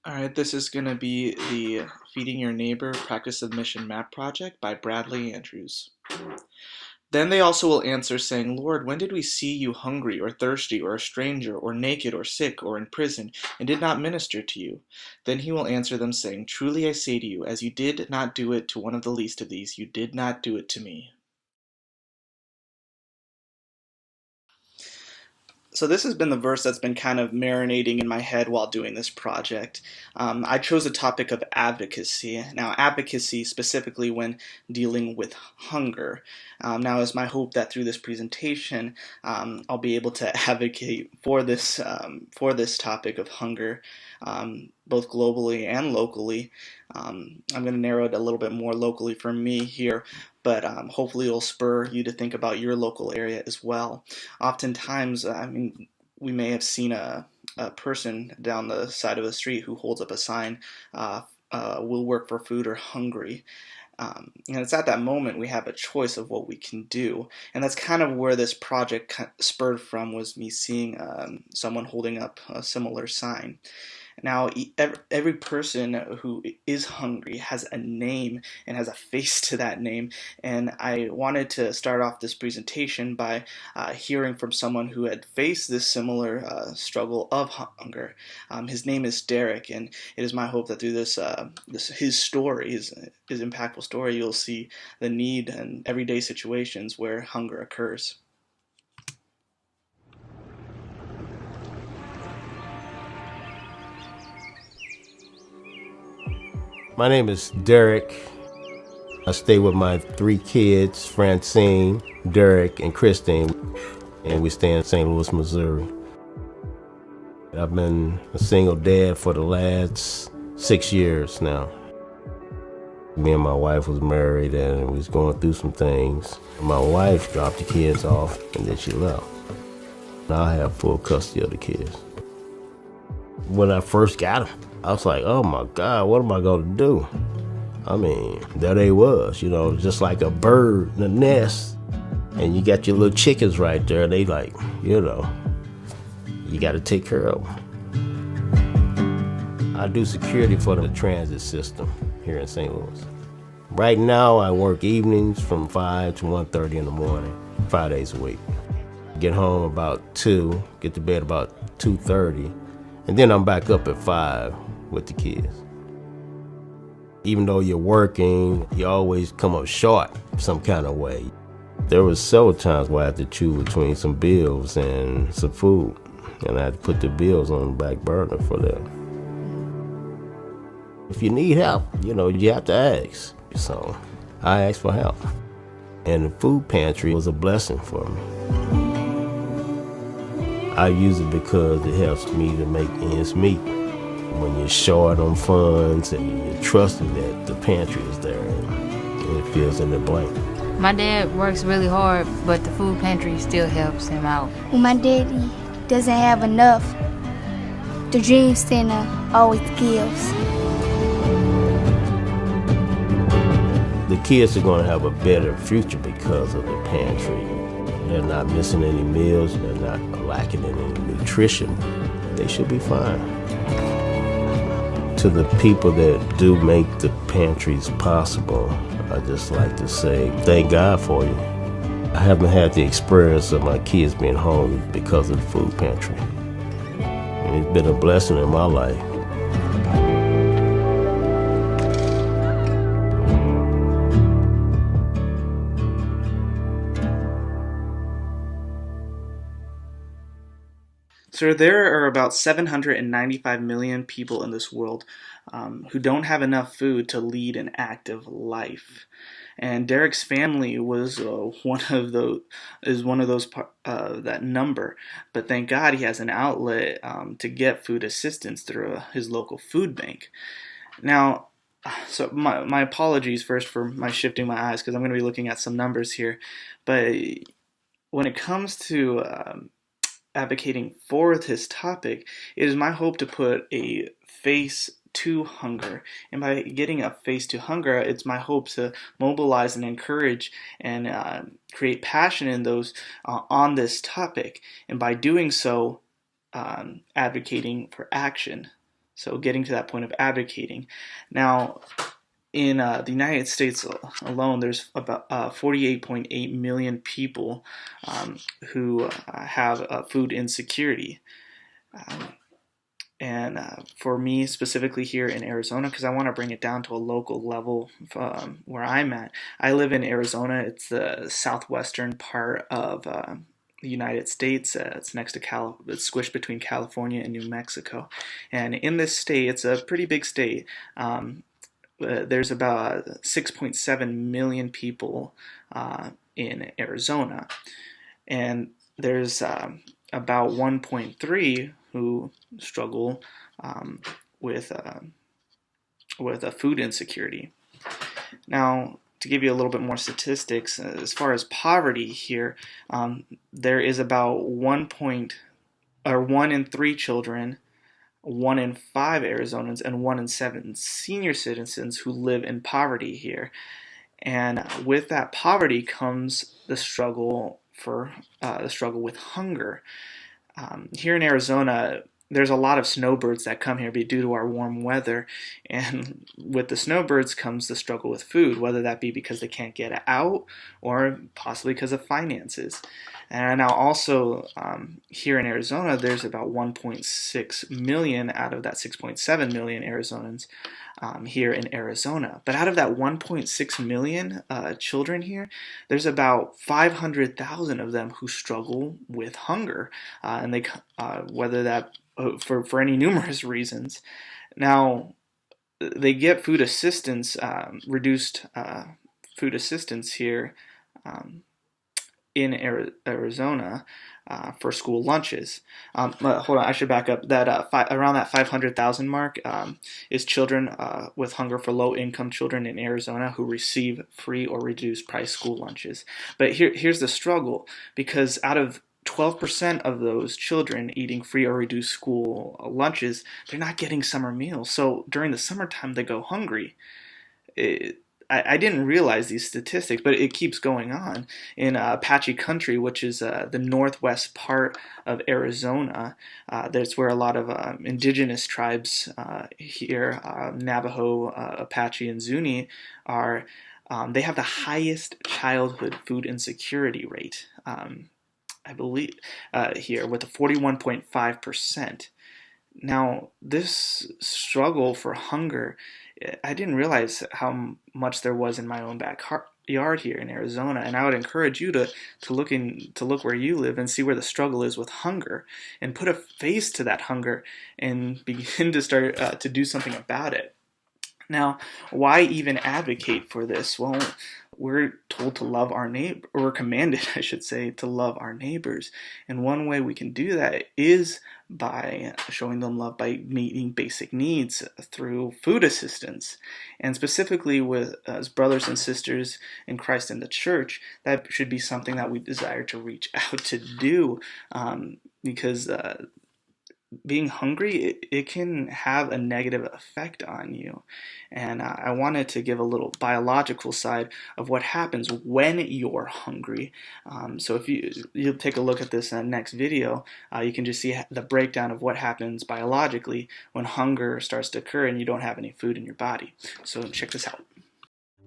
All right, this is going to be the Feeding Your Neighbor Practice of Mission Map Project by Bradley Andrews. Then they also will answer, saying, Lord, when did we see you hungry, or thirsty, or a stranger, or naked, or sick, or in prison, and did not minister to you? Then he will answer them, saying, Truly I say to you, as you did not do it to one of the least of these, you did not do it to me. So this has been the verse that's been kind of marinating in my head while doing this project. I chose the topic of advocacy. Now, advocacy specifically when dealing with hunger. Now, it's my hope that through this presentation, I'll be able to advocate for this topic of hunger, both globally and locally. I'm going to narrow it a little bit more locally for me here, but hopefully it'll spur you to think about your local area as well. Oftentimes, we may have seen a person down the side of the street who holds up a sign, will work for food or hungry. And it's at that moment we have a choice of what we can do. And that's kind of where this project spurred from, was me seeing someone holding up a similar sign. Now, every person who is hungry has a name and has a face to that name, and I wanted to start off this presentation by hearing from someone who had faced this similar struggle of hunger. His name is Derek, and it is my hope that through his story, his impactful story, you'll see the need and everyday situations where hunger occurs. My name is Derek. I stay with my 3 kids, Francine, Derek, and Christine, and we stay in St. Louis, Missouri. I've been a single dad for the last 6 years now. Me and my wife was married and we was going through some things. My wife dropped the kids off and then she left. Now I have full custody of the kids. When I first got them, I was like, oh my God, what am I gonna do? I mean, there they was, just like a bird in a nest. And you got your little chickens right there. They like, you got to take care of them. I do security for the transit system here in St. Louis. Right now, I work evenings from 5 to 1:30 in the morning, 5 days a week. Get home about 2, get to bed about 2:30, and then I'm back up at 5 with the kids. Even though you're working, you always come up short some kind of way. There was several times where I had to choose between some bills and some food, and I had to put the bills on the back burner for that. If you need help, you have to ask. So I asked for help, and the food pantry was a blessing for me. I use it because it helps me to make ends meet. When you're short on funds and you're trusting that the pantry is there and it fills in the blank. My dad works really hard, but the food pantry still helps him out. When my daddy doesn't have enough, the Dream Center always gives. The kids are going to have a better future because of the pantry. They're not missing any meals, they're not lacking in any nutrition. They should be fine. To the people that do make the pantries possible, I just like to say thank God for you. I haven't had the experience of my kids being home because of the food pantry. And it's been a blessing in my life. So there are about 795 million people in this world who don't have enough food to lead an active life. And Derek's family was one of those that number. But thank God he has an outlet to get food assistance through his local food bank. Now, so my apologies first for my shifting my eyes, because I'm going to be looking at some numbers here. But when it comes to advocating for this topic, it is my hope to put a face to hunger. And by getting a face to hunger, it's my hope to mobilize and encourage and create passion in those on this topic. And by doing so, advocating for action. So getting to that point of advocating. Now, in the United States alone, there's about 48.8 million people who have food insecurity. And for me, specifically here in Arizona, because I want to bring it down to a local level where I'm at. I live in Arizona. It's the southwestern part of the United States. It's next to it's squished between California and New Mexico. And in this state, it's a pretty big state. There's about 6.7 million people in Arizona. And there's about 1.3 who struggle with a food insecurity. Now, to give you a little bit more statistics, as far as poverty here, there is about 1 in 3 children, 1 in 5 Arizonans, and 1 in 7 senior citizens who live in poverty here. And with that poverty comes the struggle with hunger. Here in Arizona, there's a lot of snowbirds that come here due to our warm weather, and with the snowbirds comes the struggle with food, whether that be because they can't get out or possibly because of finances. And now also here in Arizona, there's about 1.6 million out of that 6.7 million Arizonans here in Arizona. But out of that 1.6 million children here, there's about 500,000 of them who struggle with hunger, and they whether that for any numerous reasons. Now, they get food assistance, reduced food assistance here in Arizona for school lunches. Hold on, I should back up. That around that 500,000 mark is children with hunger for low-income children in Arizona who receive free or reduced price school lunches. But here's the struggle, because out of 12% of those children eating free or reduced school lunches, they're not getting summer meals. So during the summertime, they go hungry. I didn't realize these statistics, but it keeps going on. In Apache country, which is the northwest part of Arizona, that's where a lot of indigenous tribes here, Navajo, Apache, and Zuni, are. They have the highest childhood food insecurity rate, I believe, here, with a 41.5%. Now, this struggle for hunger, I didn't realize how much there was in my own backyard here in Arizona, and I would encourage you to look where you live and see where the struggle is with hunger, and put a face to that hunger and begin to start to do something about it. Now, why even advocate for this? Well, we're told to love our neighbor, or we're commanded, I should say, to love our neighbors. And one way we can do that is by showing them love by meeting basic needs through food assistance. And specifically with as brothers and sisters in Christ in the church, that should be something that we desire to reach out to do, because being hungry, it can have a negative effect on you. And I wanted to give a little biological side of what happens when you're hungry. So if you'll take a look at this next video, you can just see the breakdown of what happens biologically when hunger starts to occur and you don't have any food in your body. So check this out.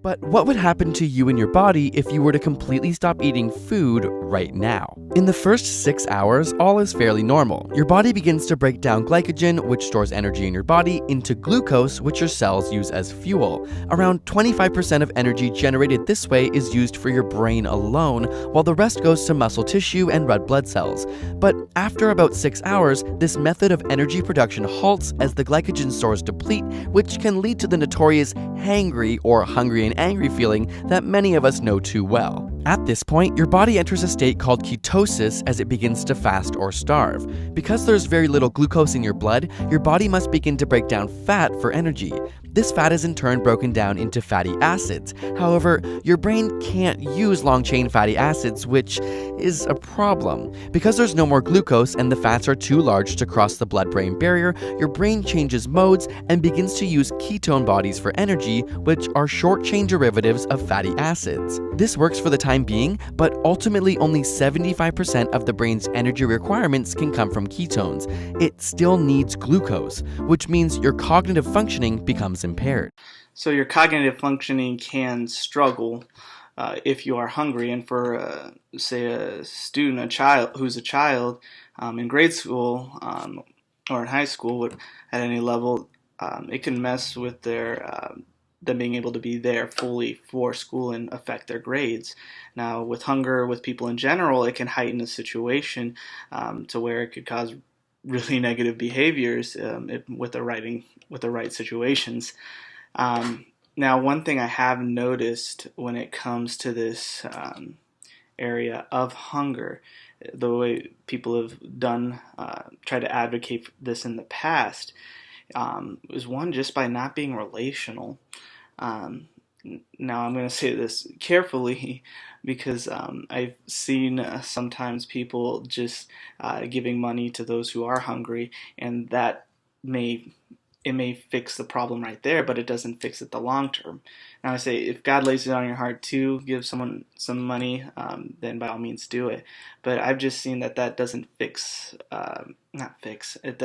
But what would happen to you and your body if you were to completely stop eating food right now? In the first 6 hours, all is fairly normal. Your body begins to break down glycogen, which stores energy in your body, into glucose, which your cells use as fuel. Around 25% of energy generated this way is used for your brain alone, while the rest goes to muscle tissue and red blood cells. But after about 6 hours, this method of energy production halts as the glycogen stores deplete, which can lead to the notorious hangry or hungry and angry feeling that many of us know too well. At this point, your body enters a state called ketosis as it begins to fast or starve. Because there's very little glucose in your blood, your body must begin to break down fat for energy. This fat is in turn broken down into fatty acids. However, your brain can't use long-chain fatty acids, which is a problem. Because there's no more glucose and the fats are too large to cross the blood-brain barrier, your brain changes modes and begins to use ketone bodies for energy, which are short-chain derivatives of fatty acids. This works for the time time being, but ultimately only 75% of the brain's energy requirements can come from ketones. It still needs glucose, which means your cognitive functioning becomes impaired. So your cognitive functioning can struggle if you are hungry. And for, say, a student, a child who's a child in grade school or in high school at any level, it can mess with them being able to be there fully for school and affect their grades. Now, with hunger, with people in general, it can heighten the situation to where it could cause really negative behaviors with the right situations. Now, one thing I have noticed when it comes to this area of hunger, the way people have tried to advocate for this in the past, is one, just by not being relational. Um, Now, I'm going to say this carefully because I've seen sometimes people just giving money to those who are hungry, and that may fix the problem right there, but it doesn't fix it the long term. Now, I say if God lays it on your heart to give someone some money, then by all means do it. But I've just seen that doesn't not fix. It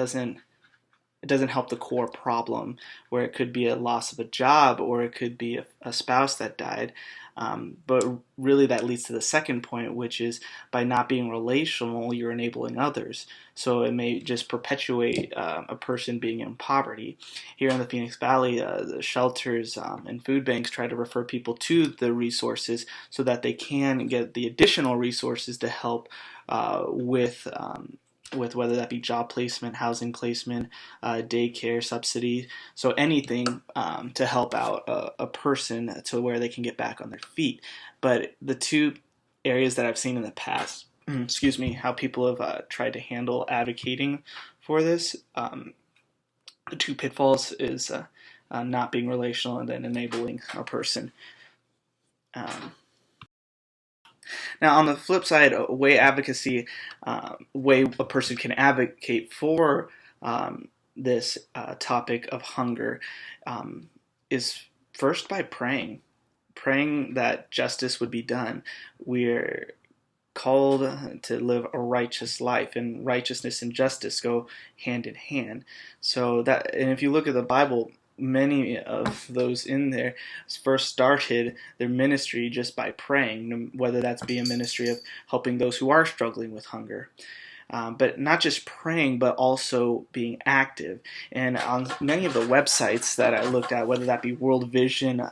doesn't help the core problem, where it could be a loss of a job, or it could be a spouse that died. But really, that leads to the second point, which is by not being relational, you're enabling others. So it may just perpetuate a person being in poverty. Here in the Phoenix Valley, the shelters and food banks try to refer people to the resources so that they can get the additional resources to help with whether that be job placement, housing placement, daycare subsidy, so anything to help out a person to where they can get back on their feet. But the two areas that I've seen in the past, excuse me, how people have tried to handle advocating for this, the two pitfalls is not being relational and then enabling a person. Now, on the flip side, a way a person can advocate for this topic of hunger is first by praying that justice would be done. We're called to live a righteous life, and righteousness and justice go hand in hand. And if you look at the Bible, many of those in there first started their ministry just by praying, whether that's be a ministry of helping those who are struggling with hunger. But not just praying, but also being active. And on many of the websites that I looked at, whether that be World Vision,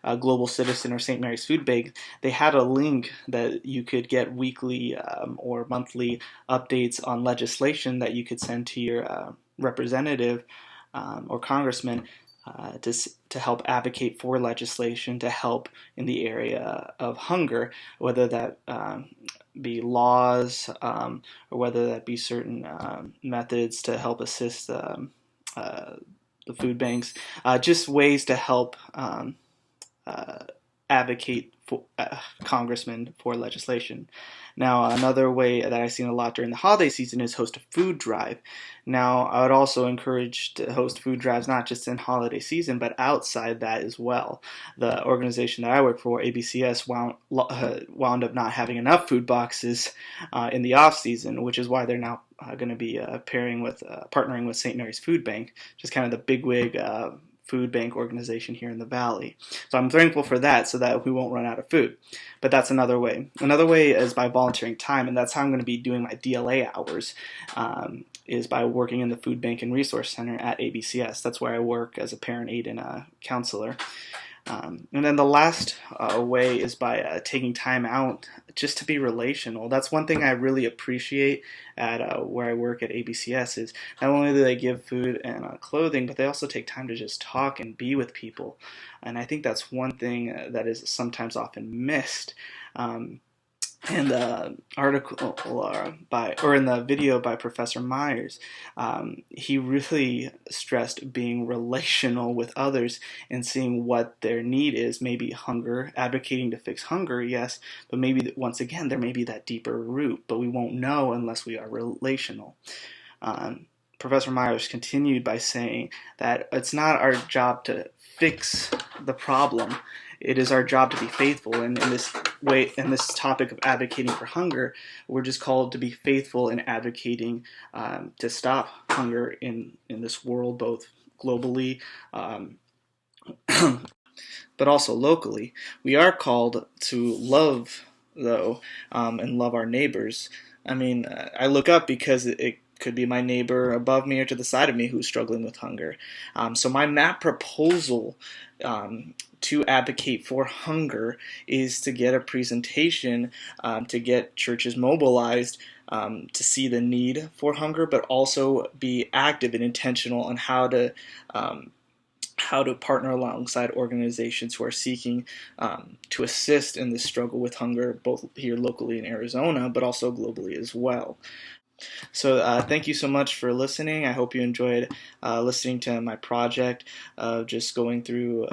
Global Citizen, or St. Mary's Food Bank, they had a link that you could get weekly or monthly updates on legislation that you could send to your representative or congressman to help advocate for legislation to help in the area of hunger, whether that be laws or whether that be certain methods to help assist the food banks, just ways to help advocate for congressmen for legislation. Now, another way that I've seen a lot during the holiday season is host a food drive. Now, I would also encourage to host food drives not just in holiday season, but outside that as well. The organization that I work for, ABCS, wound up not having enough food boxes in the off season, which is why they're now going to be partnering with St. Mary's Food Bank, just kind of the bigwig food bank organization here in the Valley. So I'm thankful for that, so that we won't run out of food. But that's another way. Another way is by volunteering time, and that's how I'm going to be doing my DLA hours, is by working in the Food Bank and Resource Center at ABCS. That's where I work as a parent aide and a counselor. And then the last way is by taking time out just to be relational. That's one thing I really appreciate at where I work at ABCS is not only do they give food and clothing, but they also take time to just talk and be with people. And I think that's one thing that is sometimes often missed. In the article in the video by Professor Myers, he really stressed being relational with others and seeing what their need is. Maybe hunger, advocating to fix hunger, yes, but maybe once again there may be that deeper root, but we won't know unless we are relational. Professor Myers continued by saying that it's not our job to fix the problem. it is our job to be faithful. And in this way, in this topic of advocating for hunger, we're just called to be faithful in advocating to stop hunger in this world, both globally, but also locally. We are called to love, though, and love our neighbors. I mean, I look up because it could be my neighbor above me or to the side of me who's struggling with hunger. So my map proposal to advocate for hunger is to get a presentation, to get churches mobilized, to see the need for hunger, but also be active and intentional on how to partner alongside organizations who are seeking to assist in this struggle with hunger, both here locally in Arizona, but also globally as well. So thank you so much for listening. I hope you enjoyed listening to my project of just going through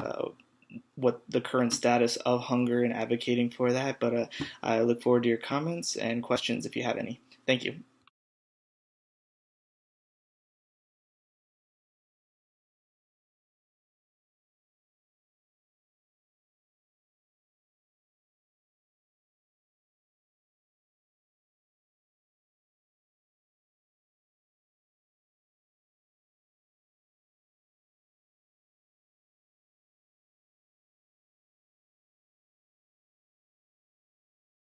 what the current status of hunger and advocating for that. But I look forward to your comments and questions if you have any. Thank you.